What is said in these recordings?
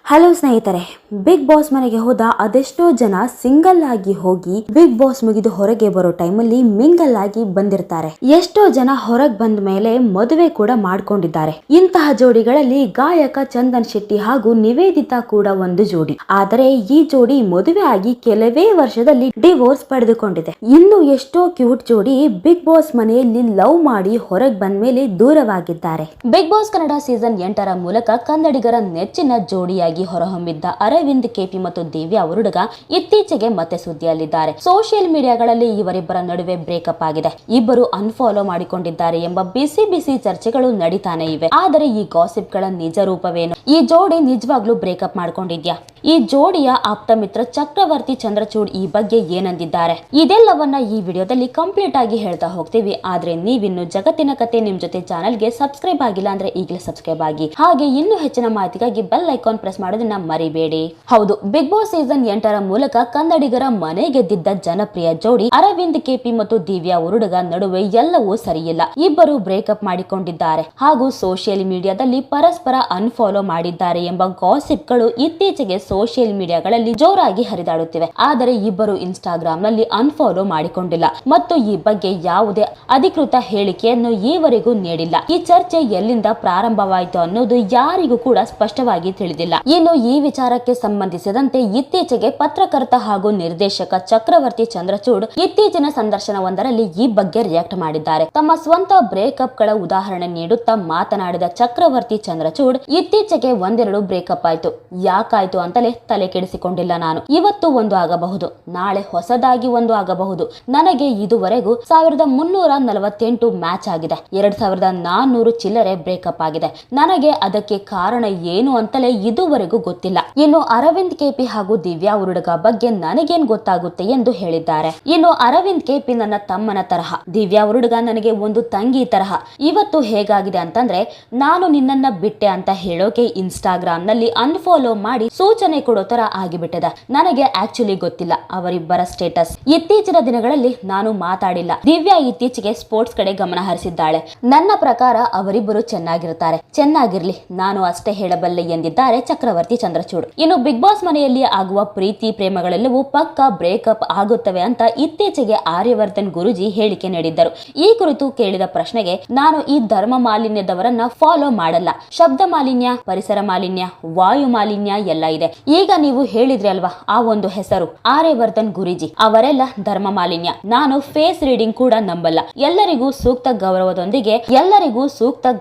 Hello ಸ್ನೇಹಿತರೆ, big boss ಮನೆಗೆ ಹೋದ ಅದೆಷ್ಟೋ ಜನ ಸಿಂಗಲ್ ಆಗಿ ಹೋಗಿ ಬಿಗ್ ಬಾಸ್ ಮುಗಿದು ಹೊರಗೆ ಬರೋ ಟೈಮಲ್ಲಿ ಮಿಂಗಲ್ ಆಗಿ ಬಂದಿರ್ತಾರೆ. ಎಷ್ಟೋ ಜನ ಹೊರಗೆ ಬಂದ ಮೇಲೆ ಮದುವೆ ಕೂಡ ಮಾಡ್ಕೊಂಡಿದ್ದಾರೆ. ಇಂತಹ ಜೋಡಿಗಳಲ್ಲಿ ಗಾಯಕ ಚಂದನ್ ಶೆಟ್ಟಿ ಹಾಗೂ ನಿವೇದಿತಾ ಕೂಡ ಒಂದು ಜೋಡಿ. ಆದರೆ ಈ ಜೋಡಿ ಮದುವೆ ಆಗಿ ಕೆಲವೇ ವರ್ಷದಲ್ಲಿ ಡಿವೋರ್ಸ್ ಪಡೆದುಕೊಂಡಿದೆ. ಇನ್ನು ಎಷ್ಟೋ ಕ್ಯೂಟ್ ಜೋಡಿ ಬಿಗ್ ಬಾಸ್ ಮನೆಯಲ್ಲಿ ಲವ್ ಮಾಡಿ ಹೊರಗೆ ಬಂದ ಮೇಲೆ ದೂರವಾಗಿದ್ದಾರೆ. ಬಿಗ್ ಬಾಸ್ ಕನ್ನಡ ಸೀಸನ್ 8ರ ಮೂಲಕ ಕನ್ನಡಿಗರ ನೆಚ್ಚಿನ ಜೋಡಿಯಾಗಿ ಹೊರಹೊಮ್ಮಿದ್ದ ಅರವಿಂದ್ ಕೆಪಿ ಮತ್ತು ದಿವ್ಯಾ ಹುಡುಗ ಇತ್ತೀಚೆಗೆ ಮತ್ತೆ ಸುದ್ದಿಯಲ್ಲಿದ್ದಾರೆ. ಸೋಷಿಯಲ್ ಮೀಡಿಯಾಗಳಲ್ಲಿ ಇವರಿಬ್ಬರ ನಡುವೆ ಬ್ರೇಕಪ್ ಆಗಿದೆ. ಇಬ್ಬರು ಅನ್ಫಾಲೋ ಮಾಡಿಕೊಂಡಿದ್ದಾರೆ ಎಂಬ ಬಿಸಿ ಬಿಸಿ ಚರ್ಚೆಗಳು ನಡೀತಾನೆ ಇವೆ. ಆದರೆ ಈ ಗಾಸಿಪ್ ಗಳ ನಿಜ ರೂಪವೇನು? ಈ ಜೋಡಿ ನಿಜವಾಗ್ಲೂ ಬ್ರೇಕಪ್ ಮಾಡ್ಕೊಂಡಿದ್ಯಾ? ಈ ಜೋಡಿಯ ಆಪ್ತ ಮಿತ್ರ ಚಕ್ರವರ್ತಿ ಚಂದ್ರಚೂಡ್ ಈ ಬಗ್ಗೆ ಏನಂದಿದ್ದಾರೆ? ಇದೆಲ್ಲವನ್ನ ಈ ವಿಡಿಯೋದಲ್ಲಿ ಕಂಪ್ಲೀಟ್ ಆಗಿ ಹೇಳ್ತಾ ಹೋಗ್ತೀವಿ. ಆದ್ರೆ ನೀವಿನ್ನು ಜಗತ್ತಿನ ಕತೆ ನಿಮ್ ಜೊತೆ ಚಾನೆಲ್ಗೆ ಸಬ್ಸ್ಕ್ರೈಬ್ ಆಗಿಲ್ಲ ಅಂದ್ರೆ ಈಗಲೇ ಸಬ್ಸ್ಕ್ರೈಬ್ ಆಗಿ. ಹಾಗೆ ಇನ್ನೂ ಹೆಚ್ಚಿನ ಮಾಹಿತಿಗಾಗಿ ಬೆಲ್ ಐಕಾನ್ ಪ್ರೆಸ್ ಮಾಡೋದನ್ನ ಮರಿಬೇಡಿ. ಹೌದು, ಬಿಗ್ ಬಾಸ್ ಸೀಸನ್ 8ರ ಮೂಲಕ ಕನ್ನಡಿಗರ ಮನೆ ಗೆದ್ದಿದ್ದ ಜನಪ್ರಿಯ ಜೋಡಿ ಅರವಿಂದ್ ಕೆಪಿ ಮತ್ತು ದಿವ್ಯಾ ಹುಡುಗ ನಡುವೆ ಎಲ್ಲವೂ ಸರಿಯಿಲ್ಲ. ಇಬ್ಬರು ಬ್ರೇಕಪ್ ಮಾಡಿಕೊಂಡಿದ್ದಾರೆ ಹಾಗೂ ಸೋಷಿಯಲ್ ಮೀಡಿಯಾದಲ್ಲಿ ಪರಸ್ಪರ ಅನ್ಫಾಲೋ ಮಾಡಿದ್ದಾರೆ ಎಂಬ ಗಾಸಿಪ್ಗಳು ಇತ್ತೀಚೆಗೆ ಸೋಷಿಯಲ್ ಮೀಡಿಯಾಗಳಲ್ಲಿ ಜೋರಾಗಿ ಹರಿದಾಡುತ್ತಿವೆ. ಆದರೆ ಇಬ್ಬರು ಇನ್ಸ್ಟಾಗ್ರಾಮ್ ನಲ್ಲಿ ಅನ್ಫಾಲೋ ಮಾಡಿಕೊಂಡಿಲ್ಲ ಮತ್ತು ಈ ಬಗ್ಗೆ ಯಾವುದೇ ಅಧಿಕೃತ ಹೇಳಿಕೆಯನ್ನು ಈವರೆಗೂ ನೀಡಿಲ್ಲ. ಈ ಚರ್ಚೆ ಎಲ್ಲಿಂದ ಪ್ರಾರಂಭವಾಯಿತು ಅನ್ನೋದು ಯಾರಿಗೂ ಕೂಡ ಸ್ಪಷ್ಟವಾಗಿ ತಿಳಿದಿಲ್ಲ. ಇನ್ನು ಈ ವಿಚಾರಕ್ಕೆ ಸಂಬಂಧಿಸಿದಂತೆ ಇತ್ತೀಚೆಗೆ ಪತ್ರಕರ್ತ ಹಾಗೂ ನಿರ್ದೇಶಕ ಚಕ್ರವರ್ತಿ ಚಂದ್ರಚೂಡ್ ಇತ್ತೀಚಿನ ಸಂದರ್ಶನವೊಂದರಲ್ಲಿ ಈ ಬಗ್ಗೆ ರಿಯಾಕ್ಟ್ ಮಾಡಿದ್ದಾರೆ. ತಮ್ಮ ಸ್ವಂತ ಬ್ರೇಕಪ್ ಗಳ ಉದಾಹರಣೆ ನೀಡುತ್ತಾ ಮಾತನಾಡಿದ ಚಕ್ರವರ್ತಿ ಚಂದ್ರಚೂಡ್, ಇತ್ತೀಚೆಗೆ ಒಂದೆರಡು ಬ್ರೇಕಪ್ ಆಯ್ತು. ಯಾಕಾಯ್ತು ಅಂತಲೇ ತಲೆ ಕೆಡಿಸಿಕೊಂಡಿಲ್ಲ ನಾನು. ಇವತ್ತು ಒಂದು ಆಗಬಹುದು, ನಾಳೆ ಹೊಸದಾಗಿ ಒಂದು ಆಗಬಹುದು. ನನಗೆ ಇದುವರೆಗೂ 1348 ಮ್ಯಾಚ್ ಆಗಿದೆ. 2400 ಚಿಲ್ಲರೆ ಬ್ರೇಕಪ್ ಆಗಿದೆ. ನನಗೆ ಅದಕ್ಕೆ ಕಾರಣ ಏನು ಅಂತಲೇ ಇದುವರೆಗೂ ಗೊತ್ತಿಲ್ಲ. ಇನ್ನು ಅರವಿಂದ್ ಕೆಪಿ ಹಾಗೂ ದಿವ್ಯಾ ಹುಡುಗ ಬಗ್ಗೆ ನನಗೇನ್ ಗೊತ್ತಾಗುತ್ತೆ ಎಂದು ಹೇಳಿದ್ದಾರೆ. ಇನ್ನು ಅರವಿಂದ್ ಕೆಪಿ ನನ್ನ ತಮ್ಮನ ತರಹ, ದಿವ್ಯಾ ಹುಡುಗ ನನಗೆ ಒಂದು ತಂಗಿ ತರಹ. ಇವತ್ತು ಹೇಗಾಗಿದೆ ಅಂತಂದ್ರೆ, ನಾನು ನಿನ್ನನ್ನ ಬಿಟ್ಟೆ ಅಂತ ಹೇಳೋಕೆ ಇನ್ಸ್ಟಾಗ್ರಾಮ್ ನಲ್ಲಿ ಅನ್ಫಾಲೋ ಮಾಡಿ ಸೂಚನೆ ಕೊಡೋ ತರ ಆಗಿಬಿಟ್ಟಿದೆ. ನನಗೆ ಆಕ್ಚುಲಿ ಗೊತ್ತಿಲ್ಲ ಅವರಿಬ್ಬರ ಸ್ಟೇಟಸ್. ಇತ್ತೀಚಿನ ದಿನಗಳಲ್ಲಿ ನಾನು ಮಾತಾಡಿಲ್ಲ. ದಿವ್ಯಾ ಇತ್ತೀಚೆಗೆ ಸ್ಪೋರ್ಟ್ಸ್ ಕಡೆ ಗಮನ ಹರಿಸಿದ್ದಾಳೆ. ನನ್ನ ಪ್ರಕಾರ ಅವರಿಬ್ಬರು ಚೆನ್ನಾಗಿರ್ತಾರೆ. ಚೆನ್ನಾಗಿರ್ಲಿ, ನಾನು ಅಷ್ಟೇ ಹೇಳಬಲ್ಲೆ ಎಂದಿದ್ದಾರೆ ಚಕ್ರವರ್ತಿ ಚಂದ್ರಚೂಡ್. ಇನ್ನು ಬಿಗ್ ಬಾಸ್ ಮನೆಯಲ್ಲಿ ಆಗುವ ಪ್ರೀತಿ ಪ್ರೇಮಗಳೆಲ್ಲವೂ ಪಕ್ಕಾ ಬ್ರೇಕಪ್ ಆಗುತ್ತವೆ ಅಂತ ಇತ್ತೀಚೆಗೆ ಆರ್ಯವರ್ಧನ್ ಗುರುಜಿ ಹೇಳಿಕೆ ನೀಡಿದ್ದರು. ಈ ಕುರಿತು ಕೇಳಿದ ಪ್ರಶ್ನೆಗೆ, ನಾನು ಈ ಧರ್ಮ ಮಾಲಿನ್ಯದವರನ್ನ ಫಾಲೋ ಮಾಡಲ್ಲ. ಶಬ್ದ ಮಾಲಿನ್ಯ, ಪರಿಸರ ಮಾಲಿನ್ಯ, ವಾಯು ಮಾಲಿನ್ಯ ಎಲ್ಲ ಇದೆ. ಈಗ ನೀವು ಹೇಳಿದ್ರಿ ಅಲ್ವಾ ಆ ಒಂದು ಹೆಸರು, ಆರ್ಯವರ್ಧನ್ ಗುರುಜಿ, ಅವರೆಲ್ಲ ಧರ್ಮ ಮಾಲಿನ್ಯ. ನಾನು ಫೇಸ್ ರೀಡಿಂಗ್ ಕೂಡ ನಂಬಲ್ಲ. ಎಲ್ಲರಿಗೂ ಸೂಕ್ತ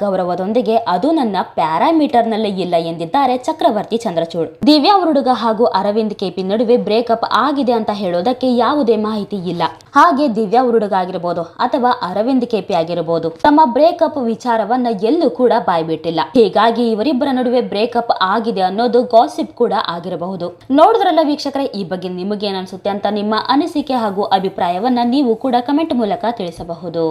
ಗೌರವದೊಂದಿಗೆ ಅದು ನನ್ನ ಪ್ಯಾರಾಮೀಟರ್ ನಲ್ಲೇ ಇಲ್ಲ ಎಂದಿದ್ದಾರೆ ಚಕ್ರವರ್ತಿ ಚಂದ್ರಚೂಡ್. ದಿವ್ಯಾ ಹುಡುಗ ಹಾಗೂ ಅರವಿಂದ್ ಕೆಪಿ ನಡುವೆ ಬ್ರೇಕಪ್ ಆಗಿದೆ ಅಂತ ಹೇಳೋದಕ್ಕೆ ಯಾವುದೇ ಮಾಹಿತಿ ಇಲ್ಲ. ಹಾಗೆ ದಿವ್ಯಾ ಹುಡುಗ ಆಗಿರಬಹುದು ಅಥವಾ ಅರವಿಂದ್ ಕೆಪಿ ಆಗಿರಬಹುದು, ತಮ್ಮ ಬ್ರೇಕಪ್ ವಿಚಾರವನ್ನ ಎಲ್ಲೂ ಕೂಡ ಬಾಯ್ಬಿಟ್ಟಿಲ್ಲ. ಹೀಗಾಗಿ ಇವರಿಬ್ಬರ ನಡುವೆ ಬ್ರೇಕಪ್ ಆಗಿದೆ ಅನ್ನೋದು ಗಾಸಿಪ್ ಕೂಡ ಆಗಿರಬಹುದು. ನೋಡಿದ್ರಲ್ಲ ವೀಕ್ಷಕರೇ, ಈ ಬಗ್ಗೆ ನಿಮಗೆ ಏನ್ ಅನ್ಸುತ್ತೆ ಅಂತ ನಿಮ್ಮ ಅನಿಸಿಕೆ ಹಾಗೂ ಅಭಿಪ್ರಾಯವನ್ನ ನೀವು ಕೂಡ ಕಮೆಂಟ್ ಮೂಲಕ ತಿಳಿಸಬಹುದು.